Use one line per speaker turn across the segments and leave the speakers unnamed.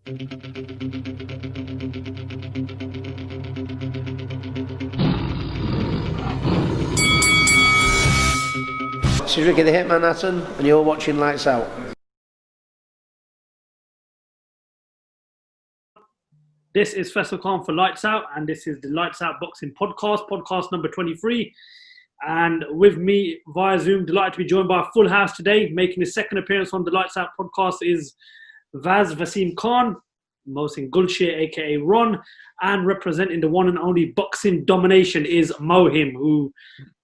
This is Ricky the Hitman Hatton, and you're watching Lights Out.
This is Faisal Khan for Lights Out, and this is the Lights Out Boxing podcast number 23. And with me via Zoom, delighted to be joined by a full house today. Making his second appearance on the Lights Out podcast is Vasim Khan, Mohsin Gulshir, aka Ron, and representing the one and only Boxing Domination is Mohim, who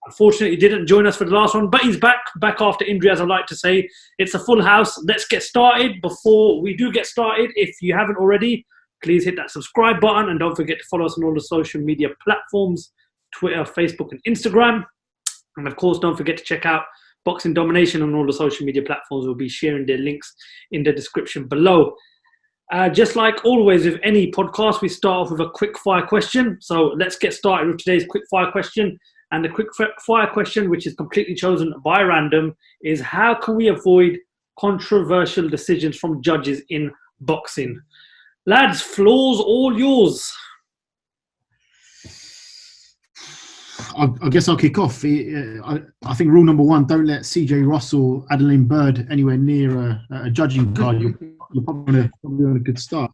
unfortunately didn't join us for the last one, but he's back after injury, as I like to say. It's a full house. Let's get started. Before we do get started, if you haven't already, please hit that subscribe button and don't forget to follow us on all the social media platforms, Twitter, Facebook, and Instagram. And of course, don't forget to check out Boxing Domination on all the social media platforms. We'll be sharing their links in the description below. Just like always with any podcast, we start off with a quick fire question. So let's get started with today's quick fire question. And the quick fire question, which is completely chosen by random, is how can we avoid controversial decisions from judges in boxing? Lads, floor's all yours.
I guess I'll kick off. I think rule number one: don't let CJ Russell, Adeline Bird anywhere near a judging card. You're probably on a good start.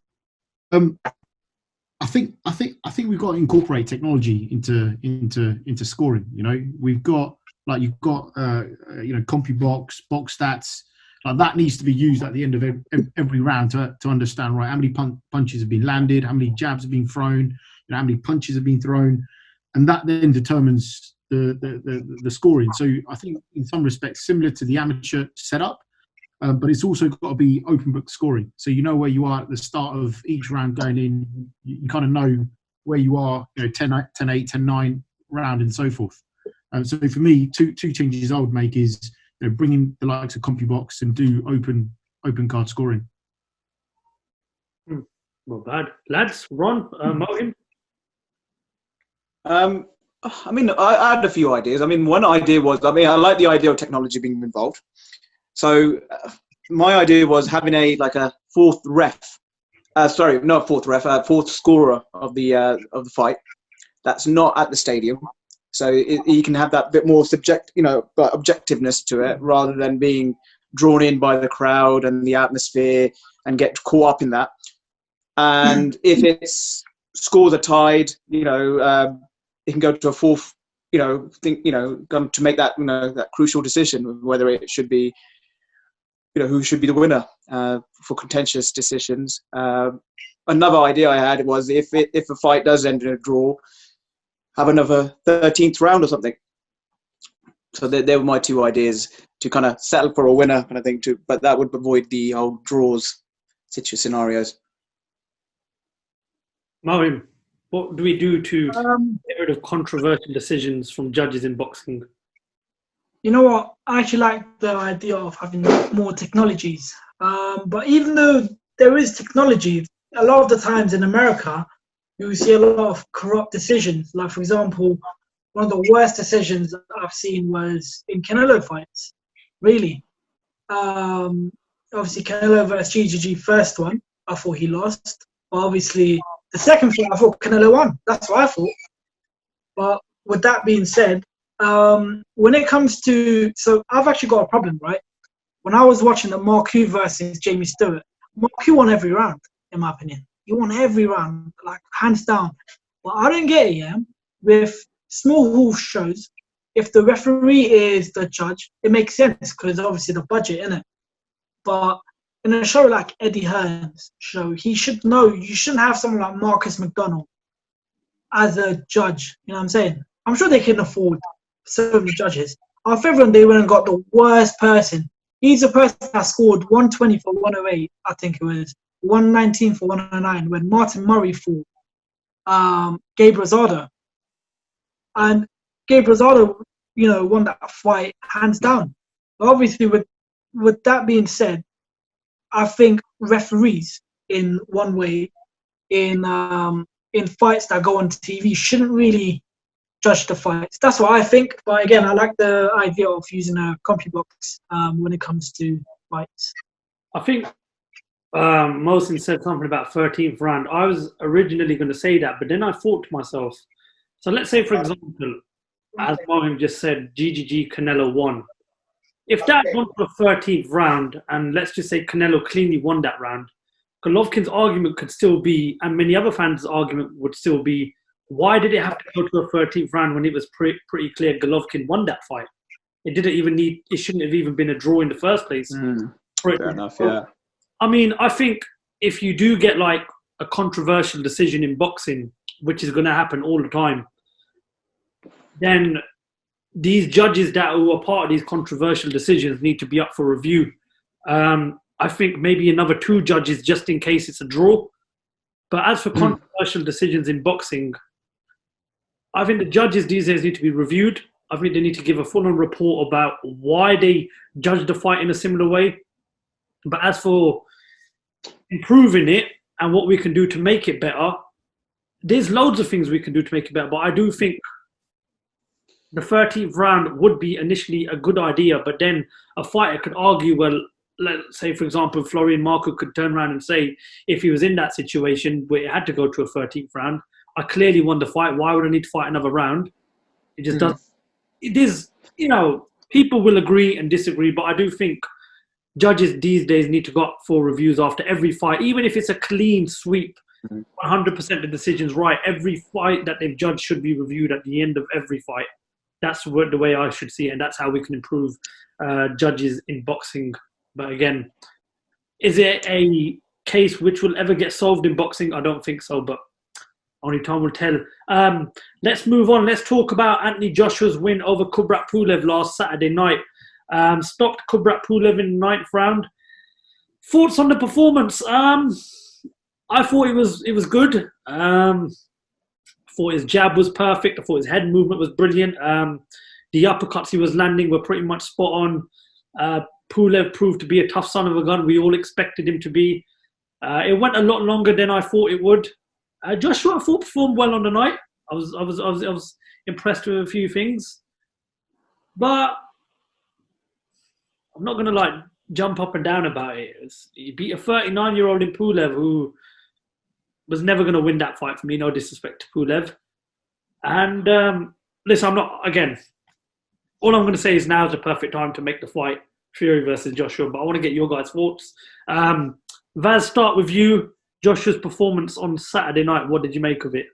I think we've got to incorporate technology into scoring. You know, we've got CompuBox, box stats. Like that needs to be used at the end of every round to understand, right, how many punches have been landed, how many jabs have been thrown, how many punches have been thrown, and that then determines the scoring. So I think in some respects similar to the amateur setup, but it's also got to be open book scoring. So you know where you are at the start of each round going in. You kind of know where you are, 10-8, 10-9 round and so forth. So for me, two changes I would make is bringing the likes of CompuBox and do open card scoring.
Not bad. Lads, Ron, Mohim?
I had a few ideas. One idea was, I like the idea of technology being involved. So my idea was having a fourth scorer of the fight that's not at the stadium. So you can have that bit more objectiveness to it rather than being drawn in by the crowd and the atmosphere and get caught up in that. And if it's scores are tied, it can go to a fourth, to make that, that crucial decision whether it should be, who should be the winner for contentious decisions. Another idea I had was if a fight does end in a draw, have another 13th round or something. So they were my two ideas to kind of settle for a winner, kind of thing too. But that would avoid the whole draws scenarios.
Mohim, what do we do to get rid of controversial decisions from judges in boxing?
You know what? I actually like the idea of having more technologies. But even though there is technology, a lot of the times in America, you see a lot of corrupt decisions. Like, for example, one of the worst decisions I've seen was in Canelo fights. Really. Obviously, Canelo versus GGG, first one, I thought he lost. But obviously, the second fight, I thought Canelo won. That's what I thought. But with that being said, when it comes to... So I've actually got a problem, right? When I was watching the Marku versus Jamie Stewart, Marku won every round, in my opinion. He won every round, hands down. But I don't get it, yeah? With small horse shows, if the referee is the judge, it makes sense because obviously the budget, innit? But in a show like Eddie Hearn's show, he should know you shouldn't have someone like Marcus McDonald as a judge. You know what I'm saying? I'm sure they can afford so many judges. Our everyone, they went and got the worst person. He's the person that scored 120 for 108, I think it was. 119 for 109 when Martin Murray fought Gabe Rosado. And Gabe Rosado, won that fight hands down. But obviously, with that being said, I think referees, in one way, in fights that go on TV, shouldn't really judge the fights. That's what I think. But again, I like the idea of using a CompuBox when it comes to fights.
I think Mohsin said something about 13th round. I was originally going to say that, but then I thought to myself, so let's say, for example, as Mohsin just said, GGG Canelo won. If that went to a 13th round, and let's just say Canelo cleanly won that round, Golovkin's argument could still be, and many other fans' argument would still be, why did it have to go to a 13th round when it was pretty clear Golovkin won that fight? It didn't even need. It shouldn't have even been a draw in the first place.
Fair enough, yeah.
I mean, I think if you do get like a controversial decision in boxing, which is going to happen all the time, then these judges that were part of these controversial decisions need to be up for review. I think maybe another 2 judges just in case it's a draw. But as for controversial decisions in boxing, I think the judges these days need to be reviewed. I think they need to give a full-on report about why they judged the fight in a similar way. But as for improving it and what we can do to make it better, there's loads of things we can do to make it better. But I do think the 13th round would be initially a good idea, but then a fighter could argue, well, let's say, for example, Florian Marco could turn around and say, if he was in that situation where it had to go to a 13th round, I clearly won the fight. Why would I need to fight another round? It just doesn't. It is, people will agree and disagree, but I do think judges these days need to go up for reviews after every fight, even if it's a clean sweep, 100% of the decisions right. Every fight that they've judged should be reviewed at the end of every fight. That's the way I should see it, and that's how we can improve judges in boxing. But again, is it a case which will ever get solved in boxing? I don't think so, but only time will tell. Let's move on. Let's talk about Anthony Joshua's win over Kubrat Pulev last Saturday night. Stopped Kubrat Pulev in the 9th round. Thoughts on the performance? I thought it was good. I thought his jab was perfect. I thought his head movement was brilliant. The uppercuts he was landing were pretty much spot on. Pulev proved to be a tough son of a gun. We all expected him to be. It went a lot longer than I thought it would. Joshua, I thought, performed well on the night. I was impressed with a few things, but I'm not going to jump up and down about it. He beat a 39-year-old in Pulev who was never going to win that fight for me. No disrespect to Pulev. And listen, I'm not, again, all I'm going to say is now is the perfect time to make the fight, Fury versus Joshua, but I want to get your guys' thoughts. Vaz, start with you. Joshua's performance on Saturday night, what did you make of it?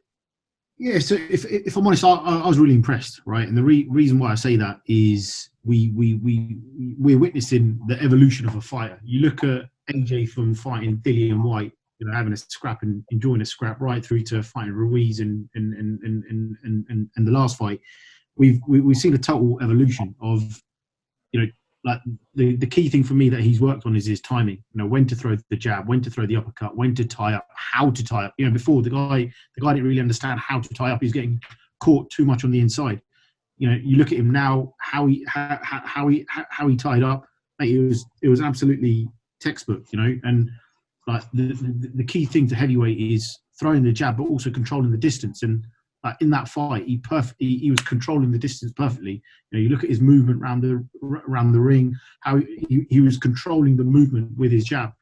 Yeah, so if I'm honest, I was really impressed, right? And the reason why I say that is we're witnessing the evolution of a fighter. You look at AJ from fighting Dillian White, having a scrap and enjoying a scrap, right through to fighting Ruiz and the last fight. We've seen a total evolution of, like the key thing for me that he's worked on is his timing. When to throw the jab, when to throw the uppercut, when to tie up, how to tie up. Before the guy didn't really understand how to tie up. He's getting caught too much on the inside. You look at him now, how he tied up. It was absolutely textbook. And like the key thing to heavyweight is throwing the jab, but also controlling the distance. And in that fight, he was controlling the distance perfectly. You look at his movement around the ring, how he was controlling the movement with his jab.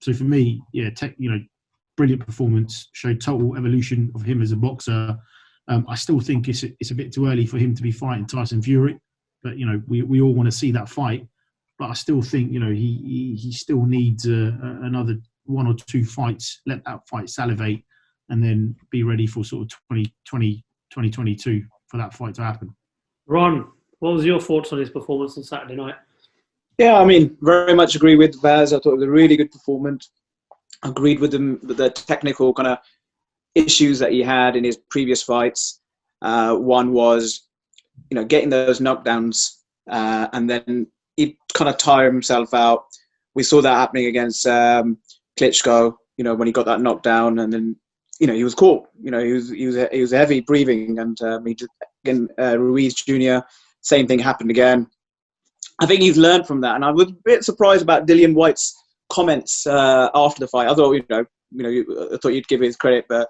So for me, brilliant performance, showed total evolution of him as a boxer. I still think it's a bit too early for him to be fighting Tyson Fury, but we all want to see that fight. But I still think he still needs another 1 or 2 fights. Let that fight salivate, and then be ready for sort of 2022 for that fight to happen.
Ron, what was your thoughts on his performance on Saturday night?
Yeah, I mean, very much agree with Vaz. I thought it was a really good performance. Agreed with him with the technical kind of issues that he had in his previous fights. One was, getting those knockdowns, and then he kind of tire himself out. We saw that happening against Klitschko, when he got that knockdown, and then he was caught. He was heavy breathing, and Ruiz Jr. Same thing happened again. I think he's learned from that, and I was a bit surprised about Dillian White's comments after the fight. I thought, I thought you'd give his credit, but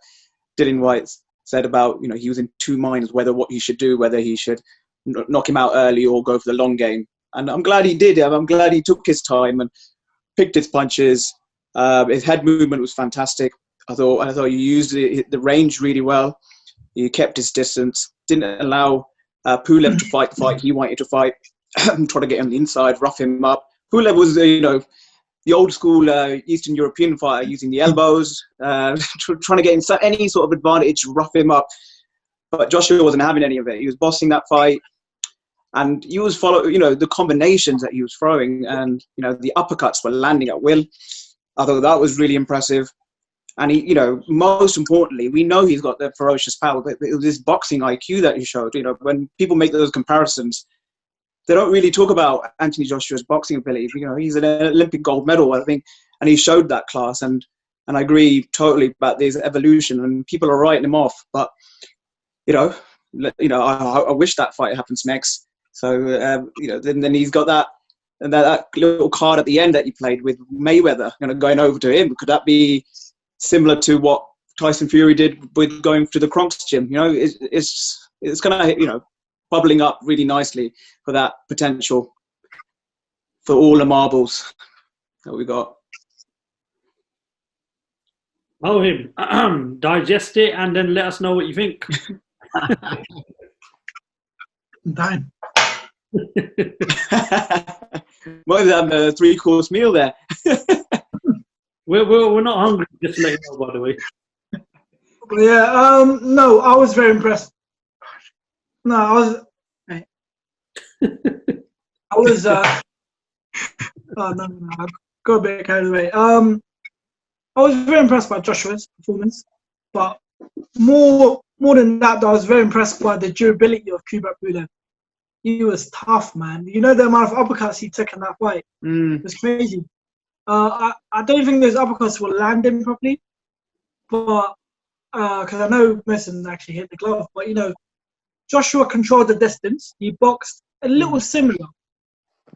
Dillian White said about, he was in 2 minds what he should do, whether he should knock him out early or go for the long game. And I'm glad he did. I'm glad he took his time and picked his punches. His head movement was fantastic. I thought he used the range really well. He kept his distance, didn't allow Pulev to fight the fight he wanted to fight, try to get him on the inside, rough him up. Pulev was, the old school Eastern European fighter, using the elbows, trying to get any sort of advantage, rough him up. But Joshua wasn't having any of it. He was bossing that fight. And he was following, the combinations that he was throwing, and, the uppercuts were landing at will. I thought that was really impressive. And he, most importantly, we know he's got the ferocious power, but it was this boxing IQ that he showed. When people make those comparisons, they don't really talk about Anthony Joshua's boxing ability. He's an Olympic gold medal, I think, and he showed that class. And I agree totally about this evolution. And people are writing him off, but I wish that fight happens next. So then he's got that little card at the end that he played with Mayweather, going over to him. Could that be similar to what Tyson Fury did with going to the Kronk's gym? It's going to bubbling up really nicely for that potential for all the marbles that we got.
Oh, him. Digest it and then let us know what you think.
Done.
Might have a 3-course meal there.
We're not hungry, just to let you know, by the way.
Yeah, no, I was very impressed. No, I was oh no, I got a bit carried away. I was very impressed by Joshua's performance, but more than that, I was very impressed by the durability of Kubrat Pulev. He was tough, man. The amount of uppercuts he took in that fight. It was crazy. I don't think those uppercuts will land him properly, but because I know most of them actually hit the glove. But Joshua controlled the distance. He boxed a little similar,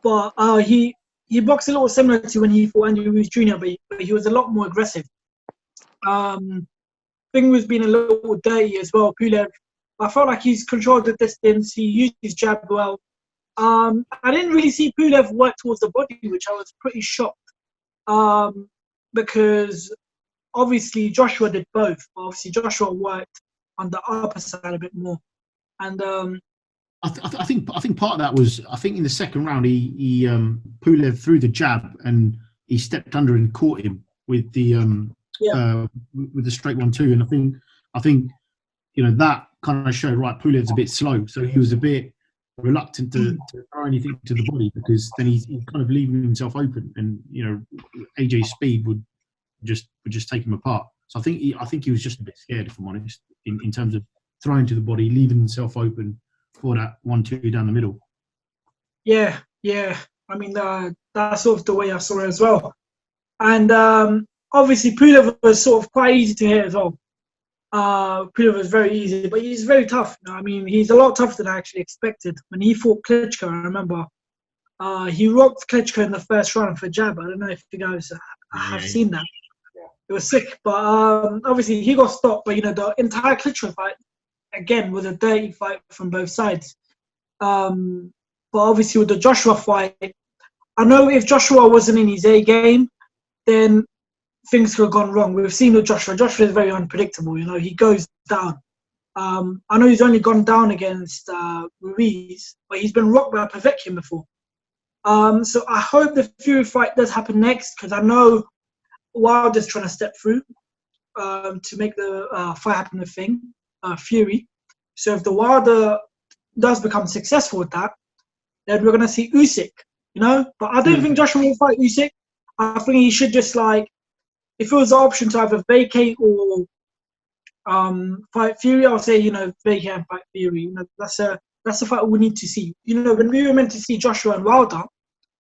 but he boxed a little similar to when he fought Andy Ruiz Jr. But he was a lot more aggressive. Thing was being a little dirty as well. Pulev, I felt like he's controlled the distance. He used his jab well. I didn't really see Pulev work towards the body, which I was pretty shocked. Because obviously Joshua did both. Obviously Joshua worked on the upper side a bit more, and
I think part of that was, I think in the second round he Pulev threw the jab and he stepped under and caught him with the with the straight 1-2, and I think that kind of showed, right, Pulev's a bit slow, so he was a bit reluctant to throw anything to the body, because then he's kind of leaving himself open, and AJ's speed would just take him apart. So I think he was just a bit scared, if I'm honest, in terms of throwing to the body, leaving himself open for that 1-2 down the middle. Yeah.
I mean, that's sort of the way I saw it as well. And obviously Pulev was sort of quite easy to hit as well. Pulev was very easy, but he's very tough. I mean, he's a lot tougher than I actually expected. When he fought Klitschko, I remember he rocked Klitschko in the first round for jab. I don't know if you guys have seen that. It was sick, but obviously he got stopped. But the entire Klitschko fight, again, was a dirty fight from both sides. But obviously with the Joshua fight, I know if Joshua wasn't in his A game, then things could have gone wrong. We've seen with Joshua. Joshua is very unpredictable. He goes down. I know he's only gone down against Ruiz, but he's been rocked by Povetkin before. So I hope the Fury fight does happen next, because I know Wilder's trying to step through to make the fight happen with Fury. So if the Wilder does become successful with that, then we're going to see Usyk, But I don't think Joshua will fight Usyk. I think he should just, if it was the option to either vacate or fight Fury, I'll say, vacate and fight Fury. That's a fight we need to see. When we were meant to see Joshua and Wilder,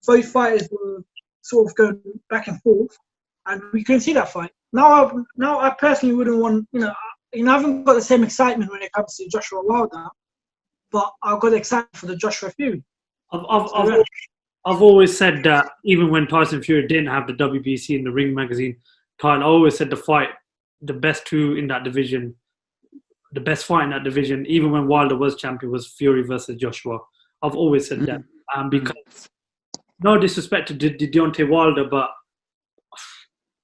both fighters were sort of going back and forth, and we couldn't see that fight. Now I personally wouldn't want, I haven't got the same excitement when it comes to Joshua Wilder, but I've got excitement for the Joshua Fury.
I've always said that even when Tyson Fury didn't have the WBC in the Ring magazine title, I always said the best two in that division, the best fight in that division, even when Wilder was champion, was Fury versus Joshua. I've always said that. Because no disrespect to Deontay Wilder, but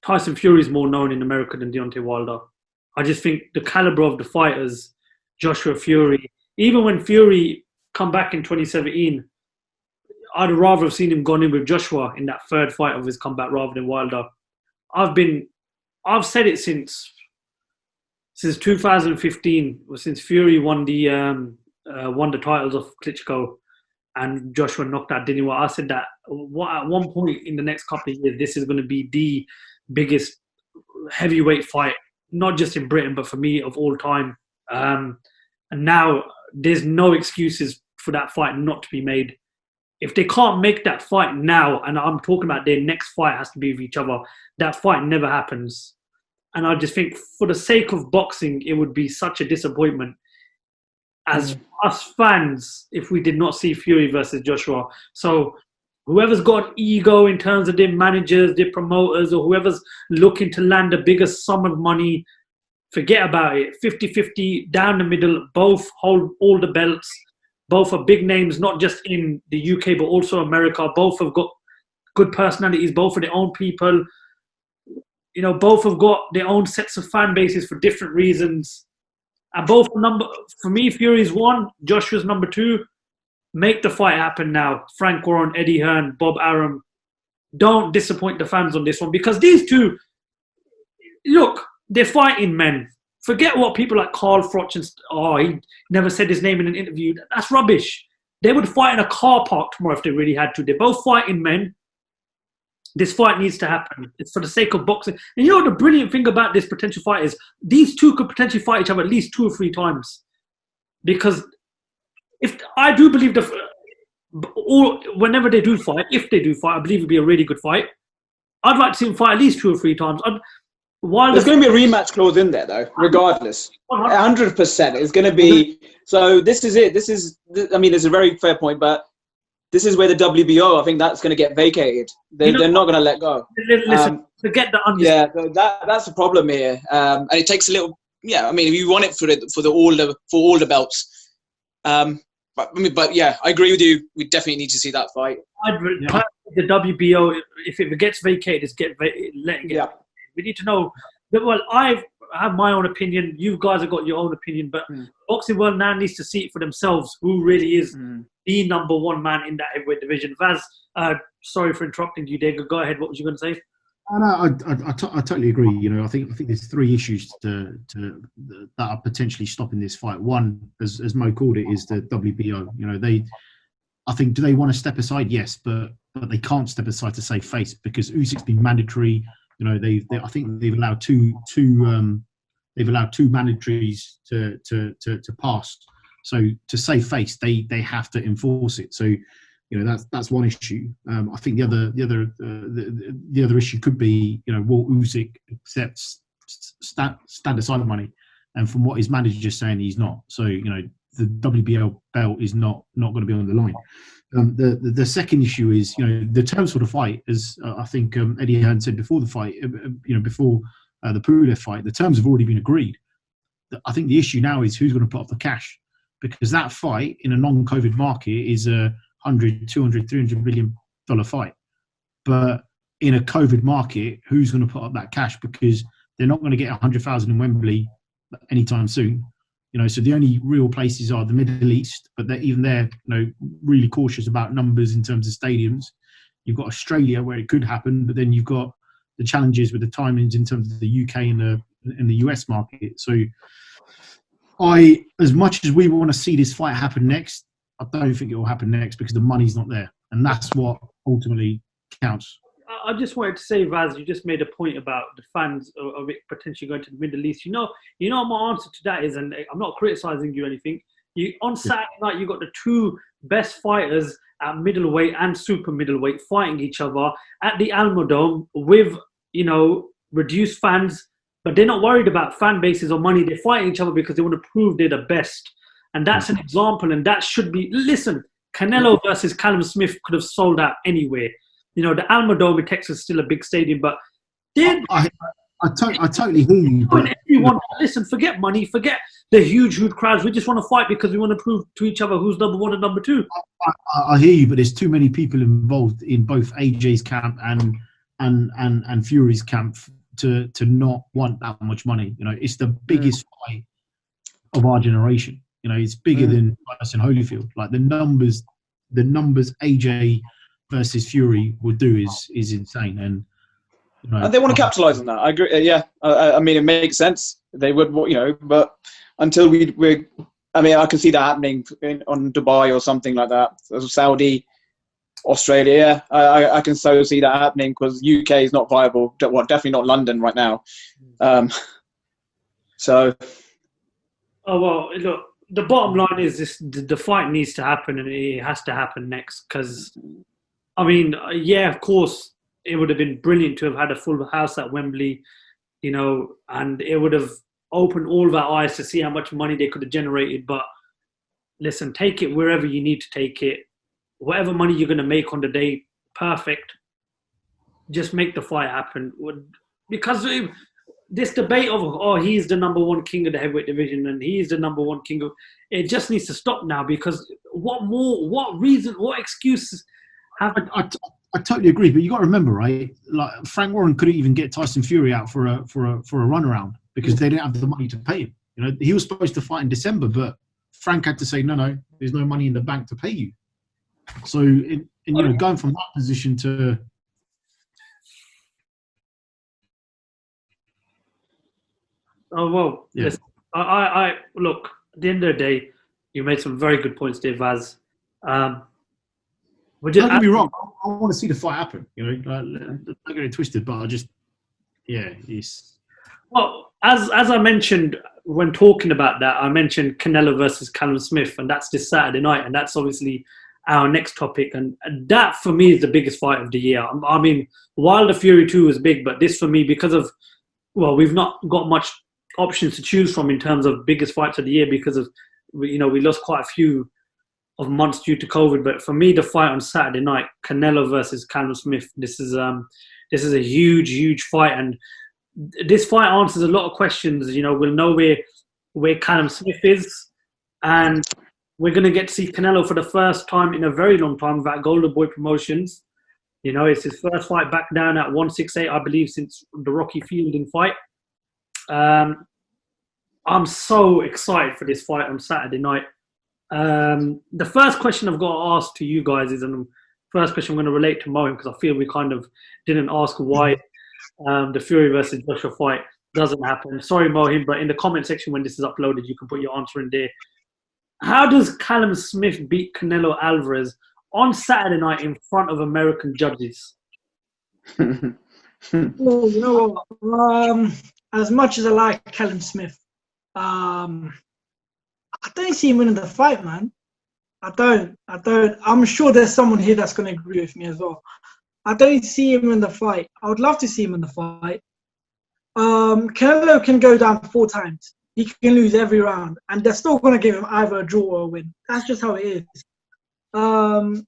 Tyson Fury is more known in America than Deontay Wilder. I just think the caliber of the fighters, Joshua Fury, even when Fury come back in 2017, I'd rather have seen him gone in with Joshua in that third fight of his comeback rather than Wilder. I've said it since 2015, since Fury won the titles of Klitschko and Joshua knocked out Dillian. I said that at one point in the next couple of years, this is going to be the biggest heavyweight fight, not just in Britain, but for me of all time. And now there's no excuses for that fight not to be made. If they can't make that fight now, and I'm talking about their next fight has to be with each other, that fight never happens. And I just think for the sake of boxing, it would be such a disappointment as us fans if we did not see Fury versus Joshua. So whoever's got an ego in terms of their managers, their promoters, or whoever's looking to land the biggest sum of money, forget about it. 50-50 down the middle, both hold all the belts. Both are big names, not just in the UK, but also America. Both have got good personalities, both are their own people. You know, both have got their own sets of fan bases for different reasons. And both for me, Fury's 1, Joshua's number 2. Make the fight happen now. Frank Warren, Eddie Hearn, Bob Arum. Don't disappoint the fans on this one, because these two, look, they're fighting men. Forget what people like Carl Froch he never said his name in an interview. That's rubbish. They would fight in a car park tomorrow if they really had to. They're both fighting men. This fight needs to happen. It's for the sake of boxing. And you know what the brilliant thing about this potential fight is? These two could potentially fight each other at least 2 or 3 times. Because if I do believe whenever they do fight, if they do fight, I believe it'll be a really good fight. I'd like to see them fight at least 2 or 3 times.
There's going to be a rematch clause in there, though, regardless. 100%. It's going to be. So this is it. I mean, it's a very fair point, but this is where the WBO, I think that's going to get vacated. They're not going to let go.
Listen, forget the
yeah, so that's the problem here. And it takes a little. Yeah, I mean, if you want it for all the belts. But yeah, I agree with you. We definitely need to see that fight.
The WBO, if it gets vacated, letting it.
Yeah.
We need to know. Well, I have my own opinion. You guys have got your own opinion, but boxing world now needs to see it for themselves. Who really is the number 1 man in that heavyweight division? Vaz, sorry for interrupting you, David. Go ahead. What was you going to say?
I totally agree. You know, I think there's 3 issues that are potentially stopping this fight. One, as Mo called it, is the WBO. You know, I think, do they want to step aside? Yes, but they can't step aside to save face, because Usyk's been mandatory. You know, I think they've allowed two mandatories to pass. So to save face, they have to enforce it. So, you know, that's one issue. I think the other issue could be, you know, will Usyk accepts stand aside money, and from what his manager's saying, he's not. So, you know, the WBO belt is not going to be on the line. The second issue is, you know, the terms for the fight, as I think Eddie Hearn said before the fight, you know, before the Pulev fight, the terms have already been agreed. I think the issue now is who's going to put up the cash, because that fight in a non-COVID market is a $100, $200, $300 million fight. But in a COVID market, who's going to put up that cash? Because they're not going to get 100,000 in Wembley anytime soon. You know, so the only real places are the Middle East, but they're you know, really cautious about numbers in terms of stadiums. You've got Australia where it could happen, but then you've got the challenges with the timings in terms of the UK and the US market. So as much as we want to see this fight happen next, I don't think it will happen next, because the money's not there. And that's what ultimately counts.
I just wanted to say, Vaz, you just made a point about the fans of it potentially going to the Middle East. You know my answer to that is, and I'm not criticizing you or anything, on Saturday night, you got the 2 best fighters at middleweight and super middleweight fighting each other at the Almodome with, you know, reduced fans, but they're not worried about fan bases or money. They're fighting each other because they want to prove they're the best. And that's an example, and that should be, listen, Canelo versus Callum Smith could have sold out anywhere. You know, the Almodome in Texas is still a big stadium, but
I totally hear you. But,
listen, forget money, forget the huge crowds. We just want to fight because we want to prove to each other who's number 1 and number 2.
I hear you, but there's too many people involved in both AJ's camp and and Fury's camp to not want that much money. You know, it's the biggest fight of our generation. You know, it's bigger than Tyson Holyfield. Like the numbers AJ versus Fury would do is insane, and you know,
and they want to capitalize on that. I agree. I mean, it makes sense. They would, you know, but until I mean, I can see that happening on Dubai or something like that, Saudi, Australia. I can so see that happening because UK is not viable. Well, definitely not London right now. So.
Oh well, look. The bottom line is this: the fight needs to happen, and it has to happen next. Because, I mean, yeah, of course, it would have been brilliant to have had a full house at Wembley, you know, and it would have opened all of our eyes to see how much money they could have generated. But listen, take it wherever you need to take it. Whatever money you're going to make on the day, perfect. Just make the fight happen. Because this debate of, oh, he's the number one king of the heavyweight division and he's the number one king of... It just needs to stop now, because what reason, what excuses have...
I totally agree, but you got to remember, right? Like Frank Warren couldn't even get Tyson Fury out for a runaround because they didn't have the money to pay him. You know, he was supposed to fight in December, but Frank had to say, no, there's no money in the bank to pay you. So, you know, going from that position to...
Oh, well,
Yeah.
listen, I look, at the end of the day, you made some very good points there, Vaz. Don't
Don't get me wrong, I want to see the fight happen. You know, don't get it twisted, but it's...
Well, as I mentioned when talking about that, I mentioned Canelo versus Callum Smith, and that's this Saturday night, and that's obviously our next topic. And that, for me, is the biggest fight of the year. I mean, Wilder Fury 2 was big, but this, for me, because of... Well, we've not got much options to choose from in terms of biggest fights of the year because of, you know, we lost quite a few of months due to COVID. But for me, the fight on Saturday night, Canelo versus Callum Smith, this is a huge fight, and this fight answers a lot of questions. You know, we'll know where Callum Smith is, and we're going to get to see Canelo for the first time in a very long time without Golden Boy Promotions. You know, it's his first fight back down at 168, I believe, since the Rocky Fielding fight. I'm so excited for this fight on Saturday night. The first question I've got to ask to you guys is, and the first question I'm going to relate to Mohim, because I feel we kind of didn't ask why the Fury versus Joshua fight doesn't happen. Sorry, Mohim, but in the comment section when this is uploaded, you can put your answer in there. How does Callum Smith beat Canelo Alvarez on Saturday night in front of American judges?
Well, you know what? As much as I like Callum Smith, I don't see him winning the fight, man. I don't. I'm sure there's someone here that's going to agree with me as well. I don't see him in the fight. I would love to see him in the fight. Canelo can go down 4 times. He can lose every round, and they're still going to give him either a draw or a win. That's just how it is. But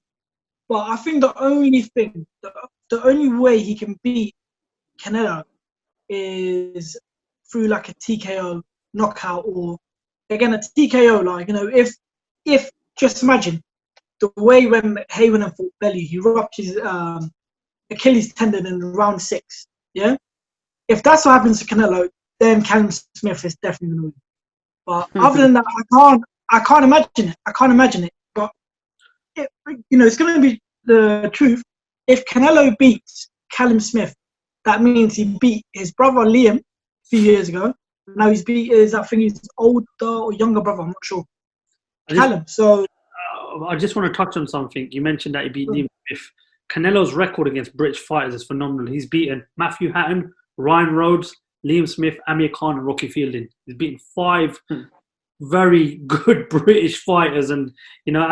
I think the only way he can beat Canelo is through like a TKO knockout, or again a TKO. Like, you know, if just imagine the way when Hayden fought Belly, he ruptured his Achilles tendon in round 6. Yeah, if that's what happens to Canelo, then Callum Smith is definitely going to win. But other than that, I can't imagine it. But you know, it's going to be the truth. If Canelo beats Callum Smith, that means he beat his brother Liam a few years ago. Now he's beat his, I think his older or younger brother, I'm not sure. Callum. So
I just want to touch on something. You mentioned that he beat Liam Smith. Canelo's record against British fighters is phenomenal. He's beaten Matthew Hatton, Ryan Rhodes, Liam Smith, Amir Khan, and Rocky Fielding. He's beaten 5 very good British fighters, and you know,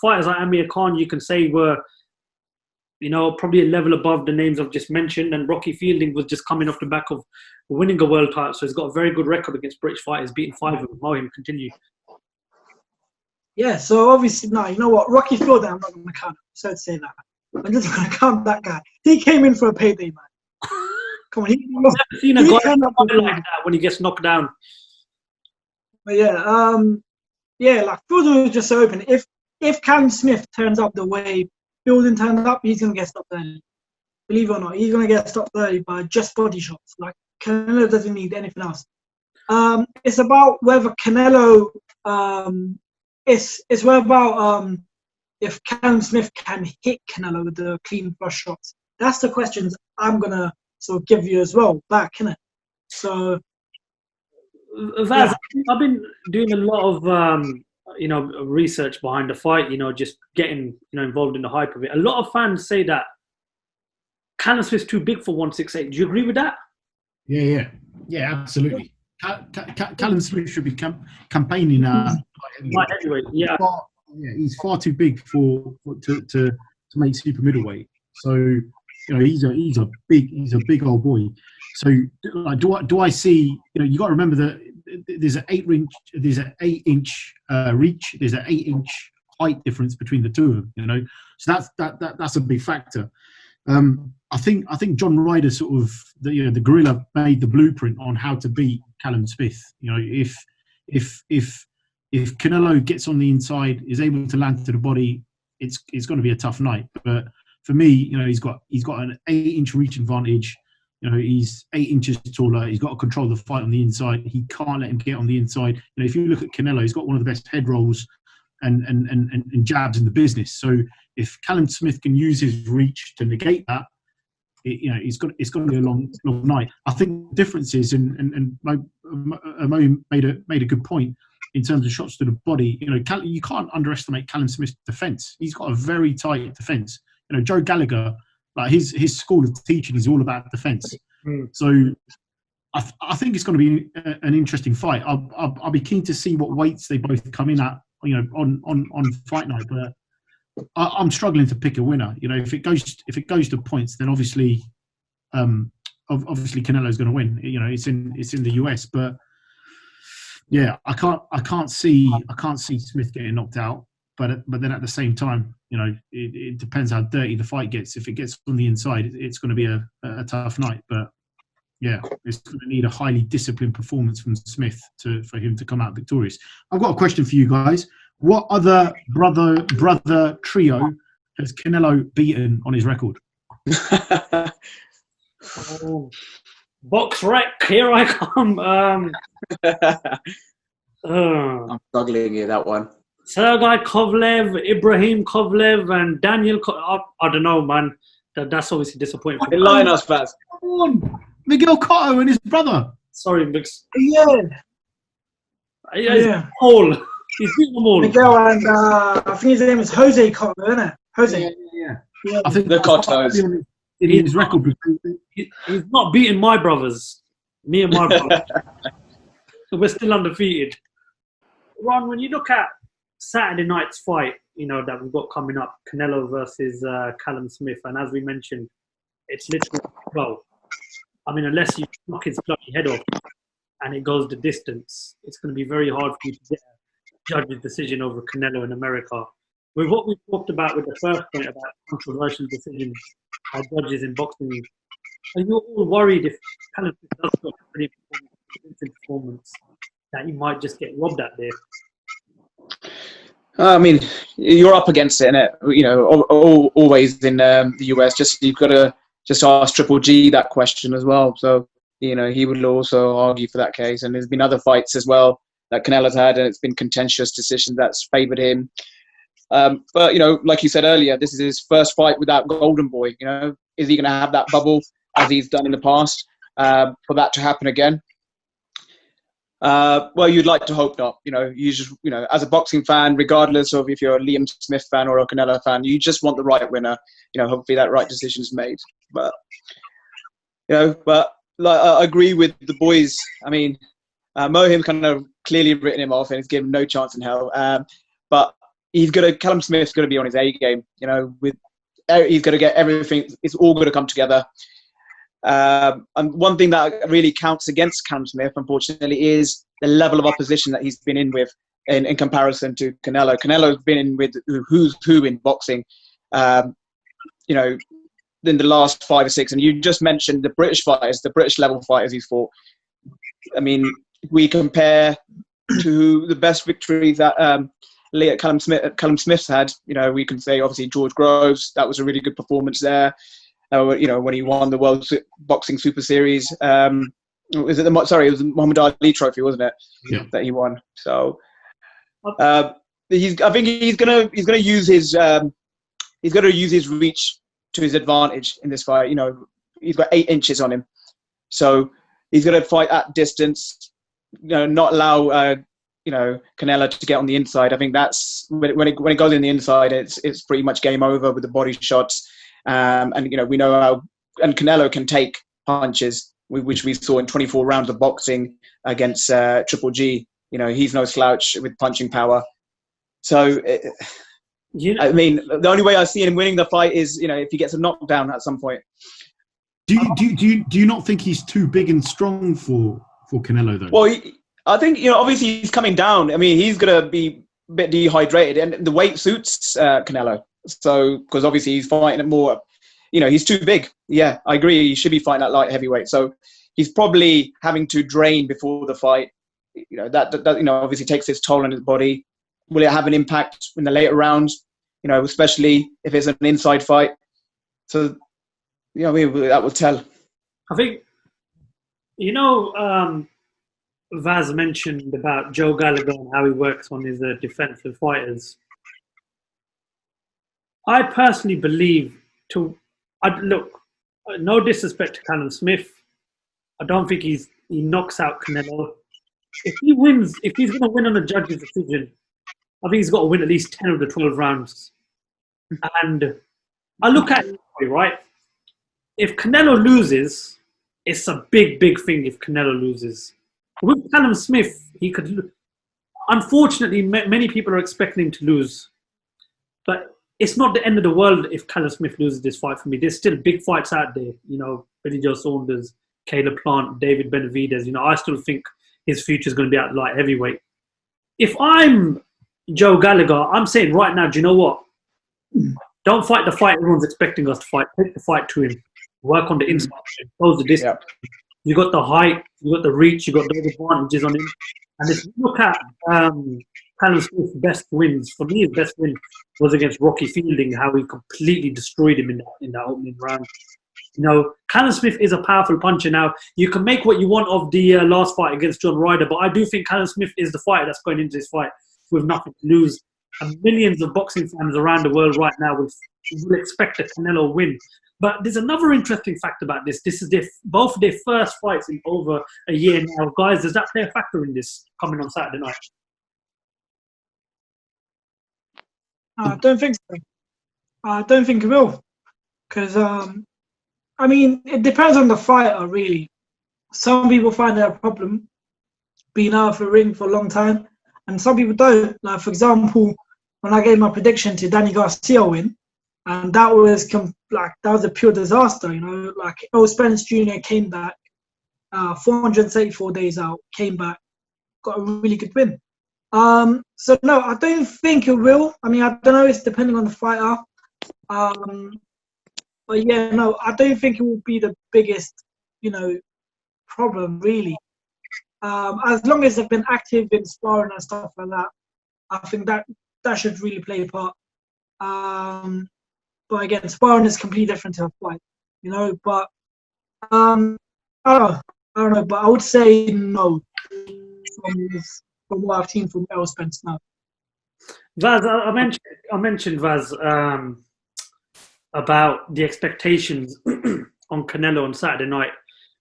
fighters like Amir Khan, you can say were, you know, probably a level above the names I've just mentioned, and Rocky Fielding was just coming off the back of winning a world title, so he's got a very good record against British fighters, beating 5 of them. Mohim, continue.
yeah, so obviously now, you know what, Rocky Fielding, I'm not going to count. So to say that, I'm just going to count that guy. He came in for a payday, man. Come on,
I've never seen a guy like that when he gets knocked down.
But yeah, like Fielding was just so open. If Callum Smith turns up the way Fielding turned up, he's gonna get stopped early. believe it or not, he's going to get stopped early by just body shots. Like, Canelo doesn't need anything else. It's about whether Canelo, it's whether about if Callum Smith can hit Canelo with the clean flush shots. That's the questions I'm going to sort of give you as well back, innit? So,
Vaz, I've been doing a lot of research behind the fight. Just getting involved in the hype of it. A lot of fans say that Callum Smith's too big for 168. Do you agree with that?
Yeah, absolutely. Callum Smith should be campaigning.
Light heavyweight, yeah.
He's far too big to make super middleweight. So he's a big old boy. So like, do I see? You got to remember that there's an 8-inch reach. There's an 8-inch height difference between the two of them. So that's a big factor. I think John Ryder sort of the gorilla made the blueprint on how to beat Callum Smith. If Canelo gets on the inside, is able to land to the body, it's going to be a tough night. But for me, he's got an 8-inch reach advantage. He's 8 inches taller. He's got to control the fight on the inside. He can't let him get on the inside. If you look at Canelo, he's got one of the best head rolls and jabs in the business. So if Callum Smith can use his reach to negate that, it's going to be a long night. I think the difference is, and Mo made a good point in terms of shots to the body. You can't underestimate Callum Smith's defence. He's got a very tight defence. Joe Gallagher, like his school of teaching is all about defence. So I think it's going to be an interesting fight. I'll be keen to see what weights they both come in at, on fight night. But I'm struggling to pick a winner. If it goes to points, then obviously Canelo's going to win. It's in the US, but yeah, I can't see Smith getting knocked out. But then at the same time, it depends how dirty the fight gets. If it gets on the inside, it's going to be a tough night. But yeah, it's going to need a highly disciplined performance from Smith for him to come out victorious. I've got a question for you guys. What other brother trio has Canelo beaten on his record?
Box wreck, here I come.
I'm struggling here, that one.
Sergey Kovalev, Ibrahim Kovalev, and Daniel. I don't know, man. That's obviously disappointing.
Line us, Baz.
Come on, Miguel Cotto and his brother.
Sorry, Mix.
Yeah.
All. He's beaten them all.
Miguel and I think his name is Jose Cotto, isn't it? Jose.
Yeah. I think
the Cottos.
In his record.
He's not beating my brothers. Me and my brother. So we're still undefeated. Ron, when you look at Saturday night's fight, that we've got coming up, Canelo versus Callum Smith, and as we mentioned, it's literally, unless you knock his bloody head off and it goes the distance, it's going to be very hard for you to get a judge's decision over Canelo in America. With what we talked about with the first point about controversial decisions by judges in boxing, are you all worried if Callum Smith does put a pretty performance that he might just get robbed at there?
You're up against it, innit? Always in the US. You've got to ask Triple G that question as well. So he would also argue for that case. And there's been other fights as well that Canelo's had, and it's been contentious decisions that's favoured him. But like you said earlier, this is his first fight without Golden Boy. Is he going to have that bubble as he's done in the past for that to happen again? Well, you'd like to hope not. As a boxing fan, regardless of if you're a Liam Smith fan or a Canelo fan, you just want the right winner. Hopefully that right decision is made. But I agree with the boys. Mohim kind of clearly written him off and he's given no chance in hell. But Callum Smith's got to be on his A game. He's got to get everything. It's all got to come together. And one thing that really counts against Callum Smith, unfortunately, is the level of opposition that he's been in with in comparison to Canelo. Canelo's been in with who's who in boxing, in the last 5 or 6. And you just mentioned the British fighters, the British level fighters he's fought. We compare to the best victories that Callum Smith's had. We can say, obviously, George Groves. That was a really good performance there. when he won the World Boxing Super Series. It was the Muhammad Ali Trophy, wasn't it?
Yeah.
That he won. So I think he's gonna use his reach to his advantage in this fight. He's got 8 inches on him, so he's gonna fight at distance. Not allow Canelo to get on the inside. I think that's when it goes in the inside, it's pretty much game over with the body shots. And we know how, and Canelo can take punches, which we saw in 24 rounds of boxing against Triple G. He's no slouch with punching power. So, I mean, the only way I see him winning the fight is, if he gets a knockdown at some point.
Do you not think he's too big and strong for Canelo though?
Well, I think obviously he's coming down. I mean, he's gonna be a bit dehydrated, and the weight suits Canelo. So, because obviously he's fighting at more, he's too big. Yeah, I agree. He should be fighting at light heavyweight. So he's probably having to drain before the fight. That obviously takes its toll on his body. Will it have an impact in the later rounds? Especially if it's an inside fight. So, that will tell.
I think, Vaz mentioned about Joe Gallagher and how he works on his defensive fighters. I personally believe no disrespect to Callum Smith, I don't think he knocks out Canelo. If he's going to win on a judge's decision, I think he's got to win at least 10 of the 12 rounds. And I look at it, right? If Canelo loses, it's a big, big thing if Canelo loses. With Callum Smith, he could... Unfortunately, many people are expecting him to lose. But it's not the end of the world if Callum Smith loses this fight for me. There's still big fights out there. Billy Joe Saunders, Caleb Plant, David Benavidez. I still think his future is going to be at light heavyweight. If I'm Joe Gallagher, I'm saying right now, do you know what? Don't fight the fight everyone's expecting us to fight. Take the fight to him. Work on the inside. Close the distance. Yep. You got the height, you got the reach, you got those advantages on him. And if you look at Callum Smith's best wins, for me his best win was against Rocky Fielding, how he completely destroyed him in that opening round. Callum Smith is a powerful puncher. Now, you can make what you want of the last fight against John Ryder, but I do think Callum Smith is the fighter that's going into this fight with nothing to lose. And millions of boxing fans around the world right now will expect a Canelo win. But there's another interesting fact about this. This is both their first fights in over a year now. Guys, does that play a factor in this coming on Saturday night?
I don't think so. I don't think it will. Because, it depends on the fighter, really. Some people find it a problem being out of the ring for a long time, and some people don't. Like, for example, when I gave my prediction to Danny Garcia win, and that was a pure disaster, Like, Errol Spence Jr. came back, 434 days out, came back, got a really good win. So no, I don't think it will. I don't know, it's depending on the fighter. But yeah, no, I don't think it will be the biggest, problem, really. As long as they've been active in sparring and stuff like that, I think that should really play a part. But again, sparring is completely different to a fight, But I don't know. But I would say no from what I've seen from Errol Spence now.
Vaz, I mentioned Vaz about the expectations on Canelo on Saturday night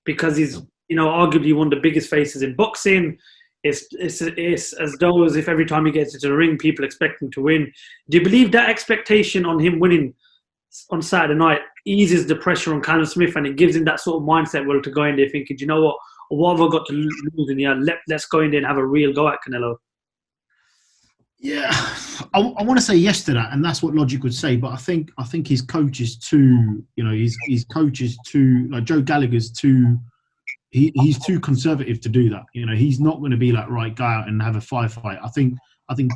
because he's arguably one of the biggest faces in boxing. It's as though as if every time he gets into the ring, people expect him to win. Do you believe that expectation on him winning on Saturday night eases the pressure on Callum Smith and it gives him that sort of mindset, to go in there thinking, do you know what have I got to lose? And let's go in there and have a real go at Canelo.
Yeah, I want to say yes to that, and that's what logic would say. But I think his coach is too, his coach is too, like Joe Gallagher's too. He's too conservative to do that. He's not going to be like, right, go out and have a firefight. I think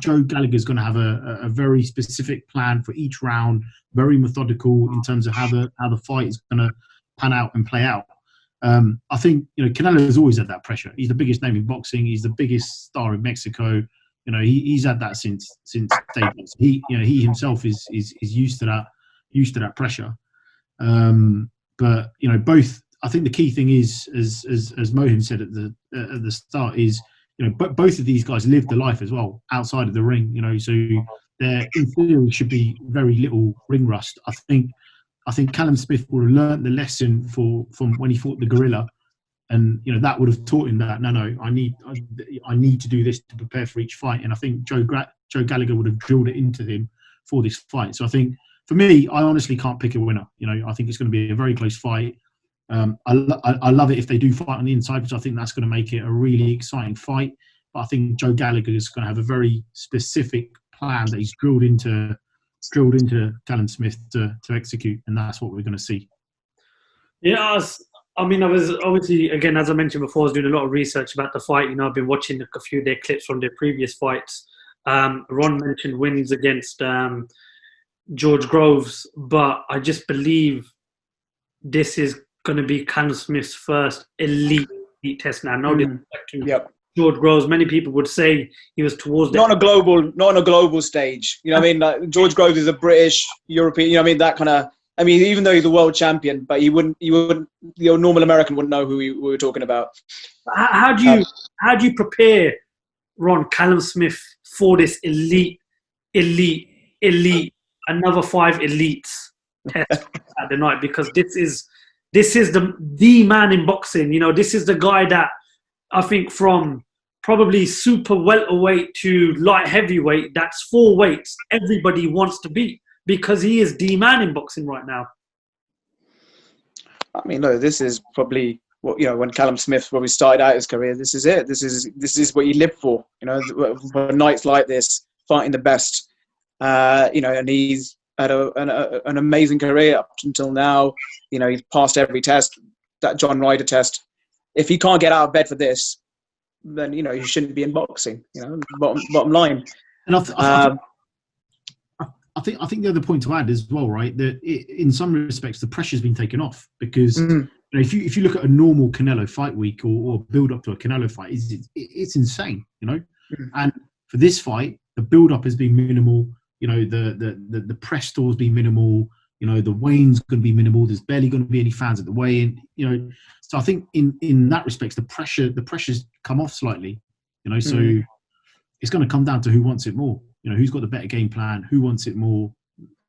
Joe Gallagher's going to have a very specific plan for each round, very methodical in terms of how the fight is going to pan out and play out. I think Canelo has always had that pressure. He's the biggest name in boxing. He's the biggest star in Mexico. He's had that since day one. He himself is used to that pressure. But both. I think the key thing is, as Mohim said at the start, is both of these guys live the life as well outside of the ring. So there in theory should be very little ring rust. I think Callum Smith would have learned the lesson from when he fought the gorilla, and that would have taught him that no, I need to do this to prepare for each fight. And I think Joe Gallagher would have drilled it into him for this fight. So I think for me, I honestly can't pick a winner. I think it's going to be a very close fight. I love it if they do fight on the inside, because I think that's going to make it a really exciting fight. But I think Joe Gallagher is going to have a very specific plan that he's drilled into Callum Smith to execute, and that's what we're going to see.
Yeah, I was obviously, again, as I mentioned before, I was doing a lot of research about the fight. I've been watching a few of their clips from their previous fights. Ron mentioned wins against George Groves, but I just believe this is going to be Callum Smith's first elite test. Now, no disrespect to George Groves. Many people would say he was towards
not on a global stage. I mean, like, George Groves is a British European. That kind of. Even though he's a world champion, but he wouldn't. The normal American wouldn't know who we were talking about.
How do you prepare, Ron, Callum Smith for this elite, another 5 elites test at the night? Because this is the man in boxing. This is the guy that I think from probably super welterweight to light heavyweight, that's 4 weights everybody wants to beat, because he is the man in boxing right now.
No, this is probably what when Callum Smith probably started out his career. This is it. This is what he lived for. For nights like this, fighting the best. And he's had an amazing career up until now. He's passed every test, that John Ryder test. If he can't get out of bed for this, then he shouldn't be in boxing. Bottom line.
And I think the other point to add as well, right, that in some respects the pressure's been taken off, because if you look at a normal Canelo fight week or build up to a Canelo fight, it's insane, And for this fight, the build up has been minimal. The press store's been minimal. The weigh-in's going to be minimal. There's barely going to be any fans at the weigh-in. So I think in that respect, the pressure's come off slightly. So it's going to come down to who wants it more. Who's got the better game plan, who wants it more,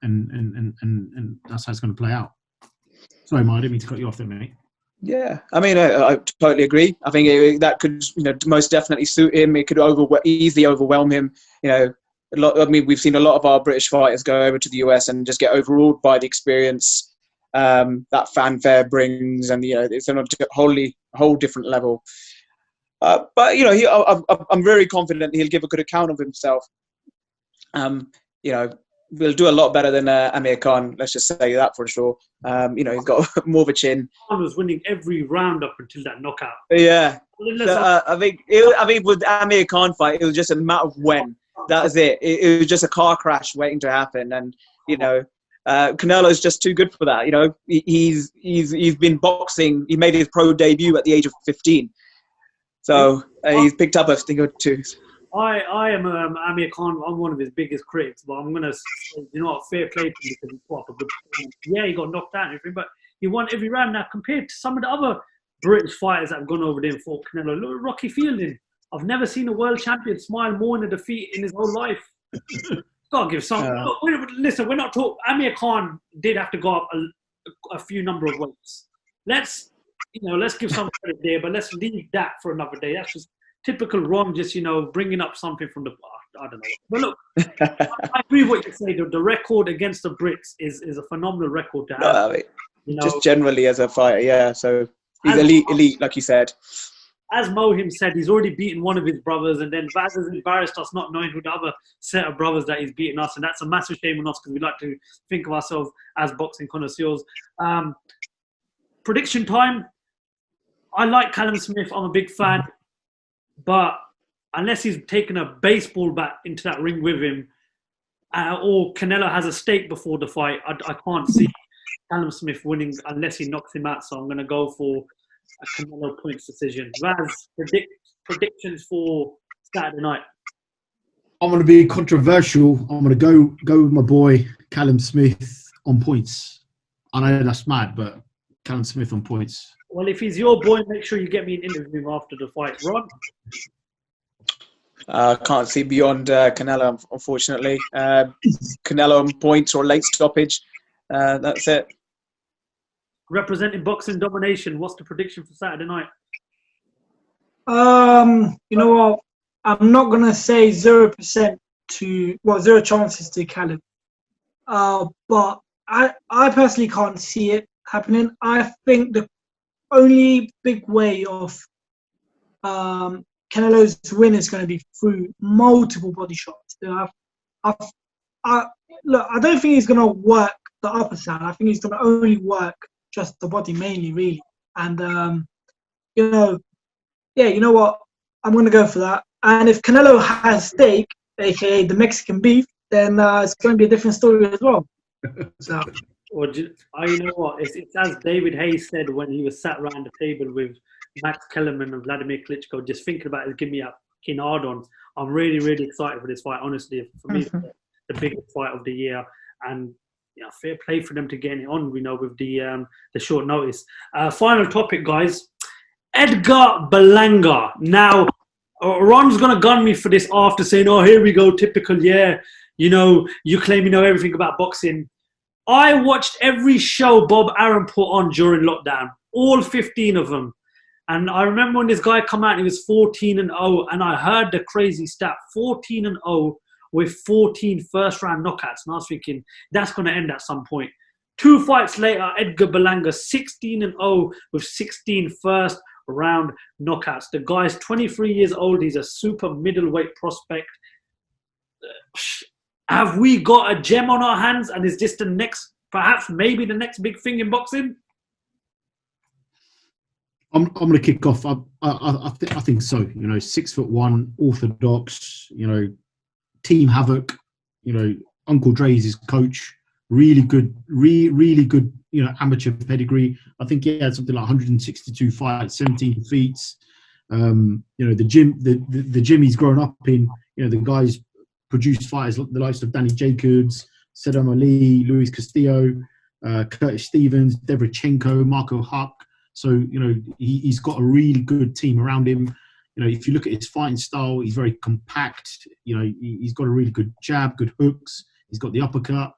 and that's how it's going to play out. Sorry, Mike, I didn't mean to cut you off there, mate.
Yeah, I totally agree. I think that could most definitely suit him. It could easily overwhelm him. We've seen a lot of our British fighters go over to the US and just get overruled by the experience that fanfare brings, and it's on a whole different level. But I'm very confident he'll give a good account of himself. We'll do a lot better than Amir Khan. Let's just say that for sure. He's got more of a chin.
Khan was winning every round up until that knockout.
Yeah. I think with Amir Khan fight, it was just a matter of when. That was it. It was just a car crash waiting to happen, and Canelo's just too good for that. He's been boxing. He made his pro debut at the age of 15, so he's picked up a thing or two.
I am Amir Khan. I'm one of his biggest critics, but I'm gonna say, fair play to him because he put up a good performance. Yeah, he got knocked out and everything, but he won every round. Now, compared to some of the other British fighters that have gone over there and fought Canelo, look at Rocky Fielding. I've never seen a world champion smile more in a defeat in his whole life. Gotta give some. Listen, we're not talking. Amir Khan did have to go up a few number of weights. Let's give some credit there, but let's leave that for another day. That's just typical Ron, just bringing up something from the I don't know. But look, I agree with what you say. The record against the Brits is a phenomenal record to have.
Just generally as a fighter, yeah. So he's elite, like you said.
As Mohim said, he's already beaten one of his brothers, and then Vaz has embarrassed us not knowing who the other set of brothers that he's beaten us, and that's a massive shame on us because we like to think of ourselves as boxing connoisseurs. Prediction time. I like Callum Smith. I'm a big fan, but unless he's taken a baseball bat into that ring with him, or Canelo has a stake before the fight, I can't see Callum Smith winning unless he knocks him out. So I'm going to go for a Canelo points decision. Raz, predictions for Saturday night.
I'm going to be controversial. I'm going to go with my boy Callum Smith on points. I know that's mad, but Callum Smith on points.
Well, if he's your boy, make sure you get me an interview after the fight. Ron?
Can't see beyond Canelo, unfortunately. Canelo on points or late stoppage. That's it.
Representing boxing domination, what's the prediction for Saturday night?
You know what? I'm not gonna say 0% to 0 chances to Callum. But I personally can't see it happening. I think the only big way of Canelo's win is going to be through multiple body shots. Look, I don't think he's going to work the upper side. I think he's going to only work just the body mainly, really. And you know what? I'm going to go for that. And if Canelo has steak, aka the Mexican beef, then it's going to be a different story as well. So.
Or you know what? It's as David Hayes said when he was sat around the table with Max Kellerman and Vladimir Klitschko, just thinking about it, give me a fucking hard-on. I'm really, really excited for this fight. Honestly, for me, it's the biggest fight of the year, and fair play for them to get it on. With the short notice. Final topic, guys. Edgar Berlanga. Now, Ron's gonna gun me for this after saying, "Oh, here we go, typical. Yeah, you claim you know everything about boxing." I watched every show Bob Arum put on during lockdown, all 15 of them. And I remember when this guy come out, he was 14-0, and I heard the crazy stat, 14-0 with 14 first-round knockouts. And I was thinking, that's going to end at some point. 2 fights later, Edgar Berlanga, 16-0 with 16 first-round knockouts. The guy's 23 years old. He's a super-middleweight prospect. Have we got a gem on our hands? And is this the next, perhaps maybe the next big thing in boxing?
I'm going to kick off. I think so. 6'1", orthodox. Team Havoc. Uncle Dre's his coach. Really good. Really good. Amateur pedigree. I think he had something like 162 fights, 17 defeats. The gym he's grown up in. The guys produced fighters the likes of Danny Jacobs, Saddam Ali, Luis Castillo, Curtis Stevens, Devrichenko, Marco Huck. So, he's got a really good team around him. If you look at his fighting style, he's very compact. He's got a really good jab, good hooks. He's got the uppercut.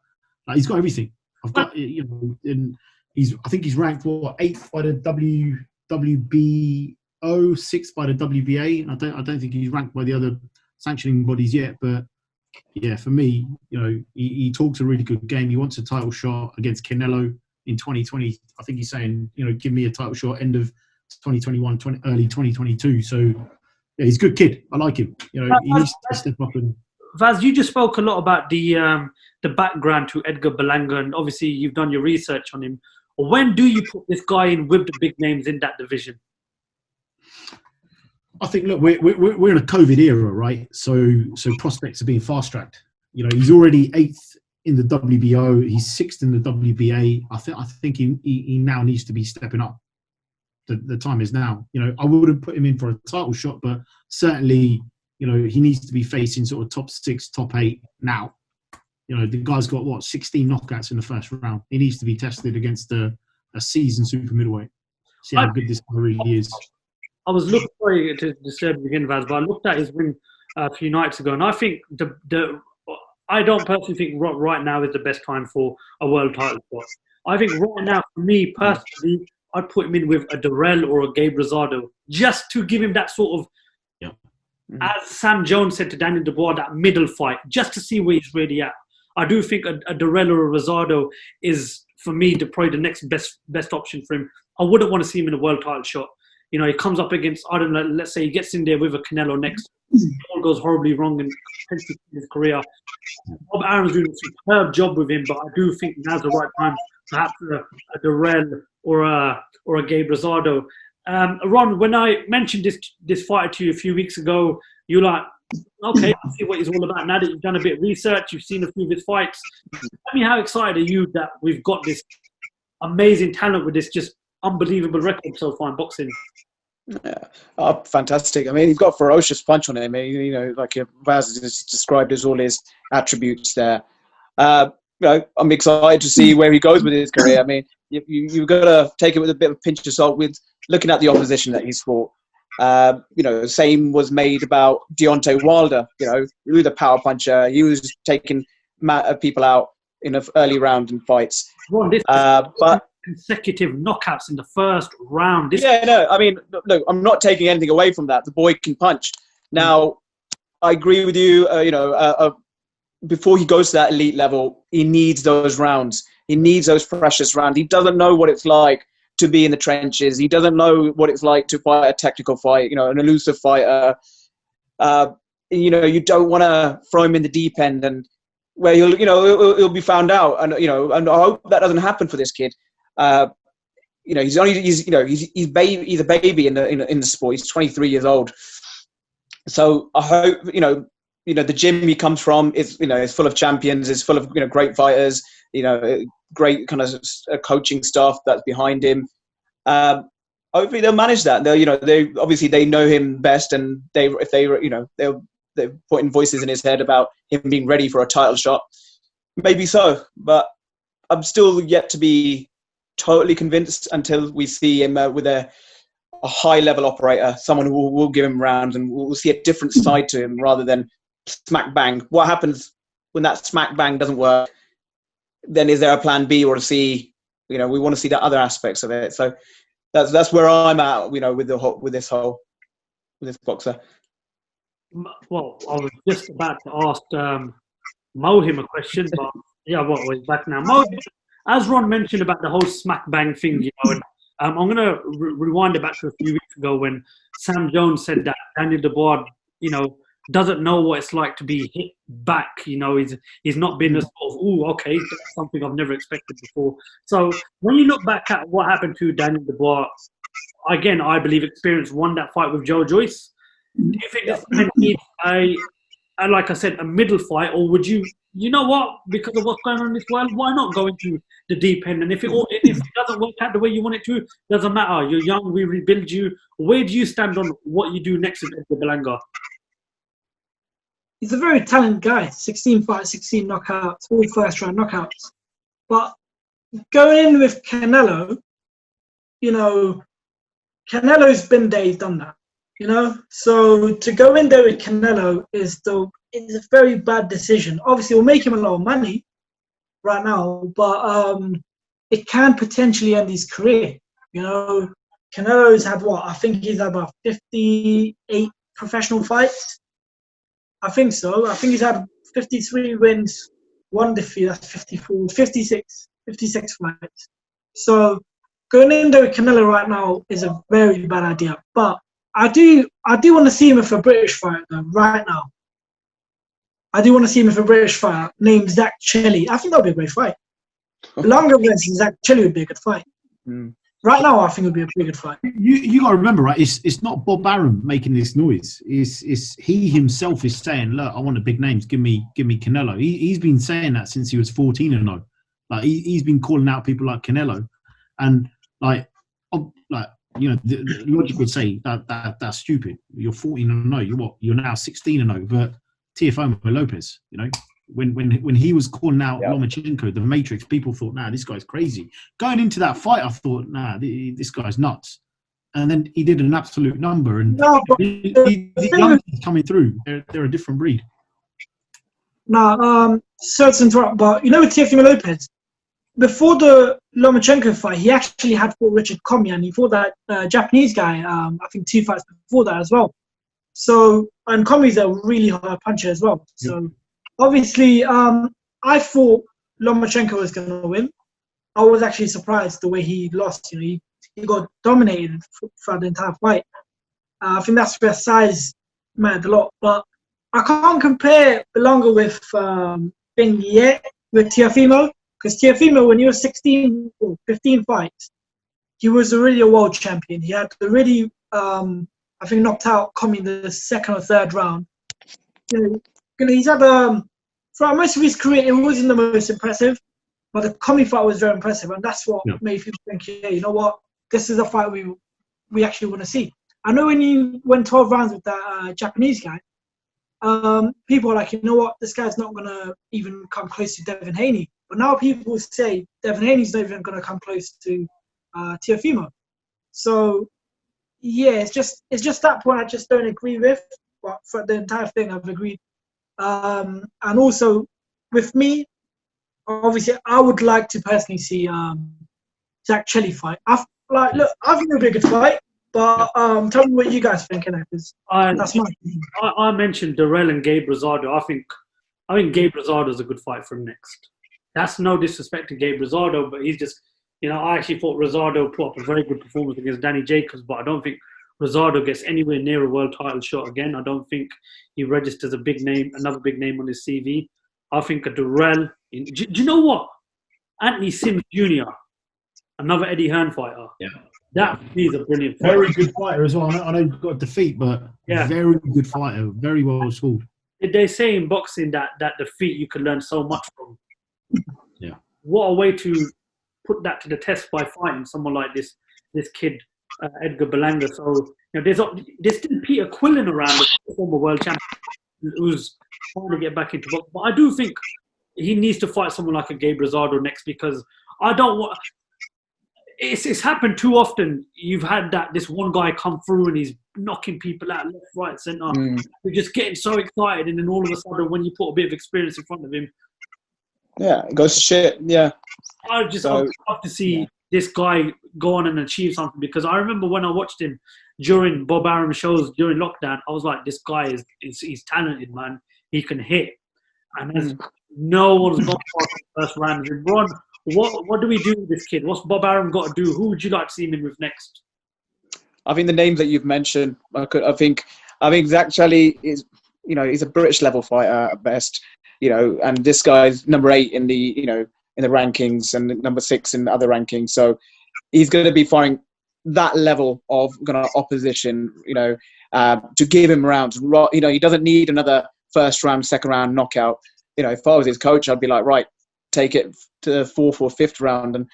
He's got everything. I've got, and I think he's ranked 8th by the WBO, 6th by the WBA. I don't think he's ranked by the other sanctioning bodies yet, but yeah, for me, he talks a really good game. He wants a title shot against Canelo in 2020. I think he's saying, give me a title shot end of 2021, early 2022. So yeah, he's a good kid. I like him. He needs to step up and.
Vaz, you just spoke a lot about the background to Edgar Berlanga, and obviously you've done your research on him. When do you put this guy in with the big names in that division?
I think, look, we're in a COVID era, right? So prospects are being fast-tracked. He's already 8th in the WBO. He's 6th in the WBA. I think he now needs to be stepping up. The time is now. I wouldn't put him in for a title shot, but certainly, he needs to be facing sort of top 6, top 8 now. The guy's got 16 knockouts in the first round. He needs to be tested against a seasoned super middleweight. See how good this guy really is.
I was looking, sorry to disturb you again, Vaz, but I looked at his win a few nights ago, and I think I don't personally think right now is the best time for a world title shot. I think right now, for me personally, I'd put him in with a Durrell or a Gabe Rosado, just to give him that sort of, as Sam Jones said to Daniel Dubois, that middle fight, just to see where he's really at. I do think a Durrell or a Rosado is, for me, probably the next best option for him. I wouldn't want to see him in a world title shot. He comes up against, I don't know, let's say he gets in there with a Canelo next. It all goes horribly wrong in his career. Bob Arum's doing a superb job with him, but I do think now's the right time, perhaps a Durrell or a Gabe Rosado. Ron, when I mentioned this fighter to you a few weeks ago, you're like, okay, I'll see what he's all about. Now that you've done a bit of research, you've seen a few of his fights. Tell me how excited are you that we've got this amazing talent with this just unbelievable record so far in boxing?
Yeah, fantastic. I mean, he's got a ferocious punch on him. Like Vaz has described as all his attributes there. I'm excited to see where he goes with his career. I mean, you've got to take it with a bit of a pinch of salt with looking at the opposition that he's fought. Same was made about Deontay Wilder. He was a power puncher. He was taking people out in an early round in fights.
But consecutive knockouts in the first round.
I mean, look, I'm not taking anything away from that. The boy can punch. Now, I agree with you. Before he goes to that elite level, he needs those rounds. He needs those precious rounds. He doesn't know what it's like to be in the trenches. He doesn't know what it's like to fight a technical fight, an elusive fighter. You don't want to throw him in the deep end and where he'll be found out. And, and I hope that doesn't happen for this kid. He's a baby in the sport. He's 23 years old. So I hope, the gym he comes from is full of champions, is full of great fighters, great kind of coaching staff that's behind him. Hopefully they'll manage that. They know him best, and they're putting voices in his head about him being ready for a title shot. Maybe so, but I'm still yet to be totally convinced until we see him with a high level operator, someone who will give him rounds, and we'll see a different side to him rather than smack bang. What happens when that smack bang doesn't work? Then is there a plan B or a C? We want to see the other aspects of it. So that's where I'm at. With this boxer.
Well, I was just about to ask Mohim a question, but we're back now. Mohim, as Ron mentioned about the whole smack bang thing, and I'm going to rewind it back to a few weeks ago when Sam Jones said that Daniel Dubois, doesn't know what it's like to be hit back. He's not been a sort of, okay, that's something I've never expected before. So when you look back at what happened to Daniel Dubois, again, I believe experience won that fight with Joe Joyce. Do you think this man needs like I said, a middle fight, or would you know what, because of what's going on in this world, why not go into the deep end? And if it doesn't work out the way you want it to, doesn't matter. You're young, we rebuild you. Where do you stand on what you do next with Edgar Berlanga?
He's a very talented guy. 16 fights, 16 knockouts, all first-round knockouts. But going in with Canelo, Canelo's been there, he's done that. So to go in there with Canelo is a very bad decision. Obviously, it will make him a lot of money right now, but it can potentially end his career. Canelo's had I think he's had about 58 professional fights. I think so. I think he's had 53 wins, 1 defeat. That's 54, 56 fights. So going in there with Canelo right now is a very bad idea. But I do want to see him with a British fighter though, right now. I do want to see him with a British fighter named Zach Chelly. I think that would be a great fight. Berlanga versus Zach Chelly would be a good fight. Right now, I think it would be a pretty good fight.
You got to remember, right? It's not Bob Arum making this noise. It's he himself is saying, "Look, I want the big names. Give me Canelo." He's been saying that since he was 14-0. Like he's been calling out people like Canelo, and the logic would say that's stupid. You're 14-0. You're now 16-0. But Teofimo Lopez, when he was calling out Lomachenko, the Matrix, people thought, nah, this guy's crazy. Going into that fight, I thought, nah, this guy's nuts. And then he did an absolute number. And the young kids coming through, they're a different breed.
Now, sorry to interrupt, but with Teofimo Lopez, before the Lomachenko fight, he actually had fought Richard Comey, and he fought that Japanese guy, I think 2 fights before that as well. So, and Comey's a really hard puncher as well. So, obviously, I thought Lomachenko was going to win. I was actually surprised the way he lost. He got dominated throughout the entire fight. I think that's where size mattered a lot. But I can't compare Berlanga with with Teofimo, because Teofimo, when he was 16 or 15 fights, he was already a world champion. He had already, I think, knocked out Comey in the 2nd or 3rd round. He's had throughout most of his career, it wasn't the most impressive, but the Comey fight was very impressive, and that's what made people think, you know what, this is a fight we actually want to see. I know when you went 12 rounds with that Japanese guy, people are like, you know what, this guy's not gonna even come close to Devin Haney. But now people say Devin Haney's not even gonna come close to Teofimo. So yeah, it's just that point I just don't agree with. But for the entire thing, I've agreed. And also with me, obviously, I would like to personally see Zach Chelly fight. I think it'll be a good fight. But tell me what you guys think of that, because that's my opinion.
I mentioned Durrell and Gabe Rosado. I think Gabe Rosado is a good fight for him next. That's no disrespect to Gabe Rosado, but he's just, I actually thought Rosado put up a very good performance against Danny Jacobs, but I don't think Rosado gets anywhere near a world title shot again. I don't think he registers another big name on his CV. I think a Durrell. Do you know what? Anthony Sims Jr., another Eddie Hearn fighter.
Yeah.
He's a brilliant fighter.
Very good fighter as well. I know he got a defeat, but very good fighter. Very well schooled.
They say in boxing that defeat you can learn so much from.
Yeah.
What a way to put that to the test by fighting someone like this kid, Edgar Berlanga. So there's still Peter Quillen around, the former world champion, who's trying to get back into boxing. But I do think he needs to fight someone like a Gabe Rosado next, because I don't want. It's happened too often. You've had this one guy come through and he's knocking people out left, right, centre. You're just getting so excited, and then all of a sudden, when you put a bit of experience in front of him,
it goes to shit. Yeah.
I'd love to see this guy go on and achieve something, because I remember when I watched him during Bob Arum shows during lockdown, I was like, this guy he's talented, man. He can hit, and there's no one's gone past the first round. Ron, what do we do with this kid? What's Bob Arum got to do? Who would you like to see him in with next?
I think the names that you've mentioned, I think Zach Chelly is, he's a British level fighter at best, and this guy's number 8 in the, in the rankings and number 6 in other rankings. So he's going to be fighting that level of opposition, to give him rounds. He doesn't need another first round, second round knockout. If I was his coach, I'd be like, right, take it to the 4th or 5th round and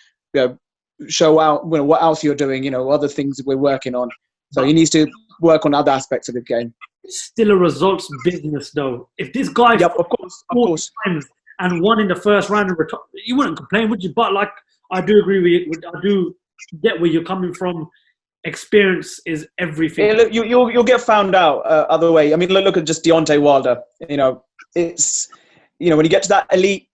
show out what else you're doing, other things that we're working on. So he needs to work on other aspects of the game.
It's still a results business, though. If this guy
of course
times and won in the first round, you wouldn't complain, would you? But I do agree with you. I do get where you're coming from. Experience is everything.
Yeah, look, you'll get found out other way. I mean, look at just Deontay Wilder. It's when you get to that elite,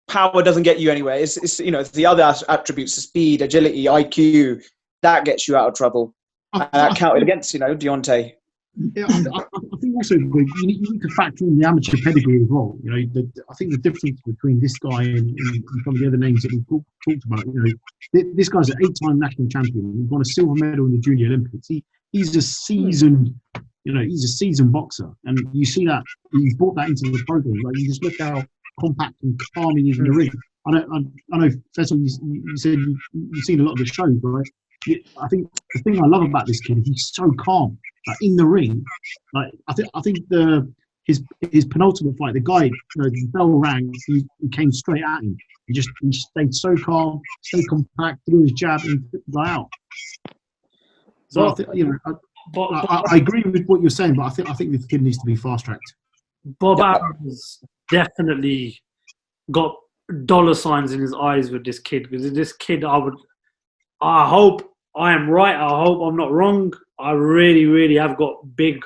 power doesn't get you anywhere. It's the other attributes, the speed, agility, IQ, that gets you out of trouble. And that counted against Deontay.
Yeah, I think also you need to factor in the amateur pedigree as well. I think the difference between this guy and some of the other names that we talked about. This guy's an 8-time national champion. He's won a silver medal in the Junior Olympics. He's a seasoned, he's a seasoned boxer, and you see that he's brought that into the program. Like, you just look how compact and calm he is in the ring. I know. First of all, you said you've seen a lot of the shows, right? I think the thing I love about this kid, he's so calm, like in the ring. Like I think his penultimate fight, the guy, the bell rang, he came straight at him. He stayed so calm, stayed compact, threw his jab and took the guy out. So I agree with what you're saying, but I think this kid needs to be fast tracked.
Bob Arum definitely got dollar signs in his eyes with this kid, because this kid, I hope I am right. I hope I'm not wrong. I really, really have got big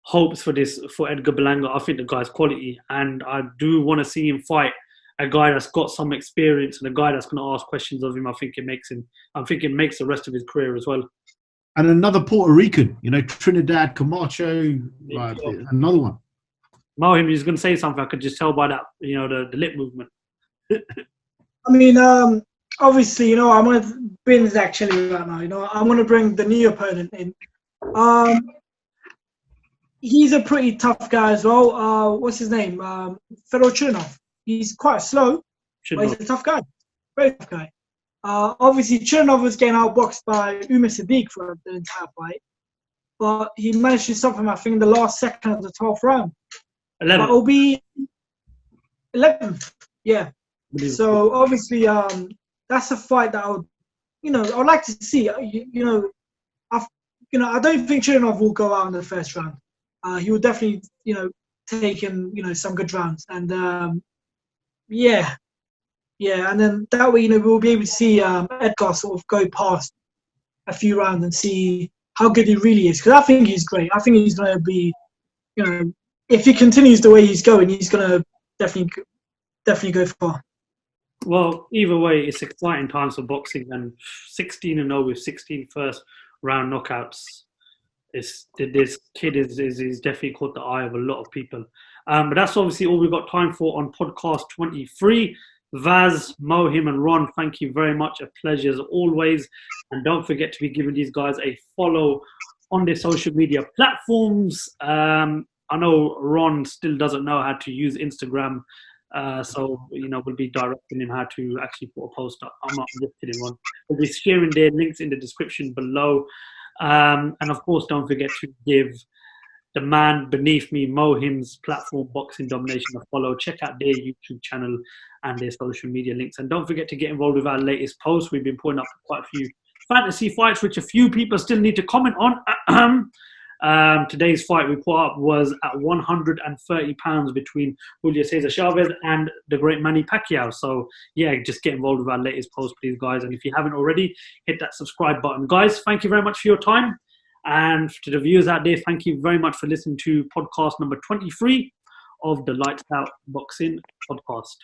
hopes for Edgar Berlanga. I think the guy's quality, and I do want to see him fight a guy that's got some experience and a guy that's going to ask questions of him. I think it makes the rest of his career as well.
And another Puerto Rican, Trinidad Camacho, another one.
Mohim, he's going to say something. I could just tell by that, the lip movement.
I mean, obviously, I'm going to bring Zach Chelly right now. I'm going to bring the new opponent in. He's a pretty tough guy as well. What's his name? Fedor Chernov. He's quite slow, but he's a tough guy. Very tough guy. Obviously, Chernov was getting outboxed by Umar Sadiq for the entire fight, but he managed to stop him, I think, in the last second of the 12th round.
11.
It'll be 11th, yeah. So obviously, that's a fight that I'd like to see. I don't think Chernov will go out in the first round. He will definitely, taken, some good rounds. And yeah, and then that way, we'll be able to see Edgar sort of go past a few rounds and see how good he really is. Because I think he's great. I think he's going to be, if he continues the way he's going, he's going to definitely go far.
Well, either way, it's exciting times for boxing, and 16-0 with 16 first round knockouts. This kid is definitely caught the eye of a lot of people. But that's obviously all we've got time for on podcast 23. Vaz, Mohim, and Ron, thank you very much. A pleasure as always. And don't forget to be giving these guys a follow on their social media platforms. I know Ron still doesn't know how to use Instagram. So, we'll be directing him how to actually put a post up. I'm just kidding, Ron. We'll be sharing their links in the description below. And of course, don't forget to give the man beneath me, Mohim's platform, Boxing Domination, a follow. Check out their YouTube channel and their social media links. And don't forget to get involved with our latest posts. We've been putting up quite a few fantasy fights, which a few people still need to comment on. Today's fight we put up was at 130 pounds between Julio Cesar Chavez and the great Manny Pacquiao. So yeah, just get involved with our latest post, please, guys. And if you haven't already, hit that subscribe button. Guys, thank you very much for your time. And to the viewers out there, thank you very much for listening to podcast number 23 of the Lights Out Boxing podcast.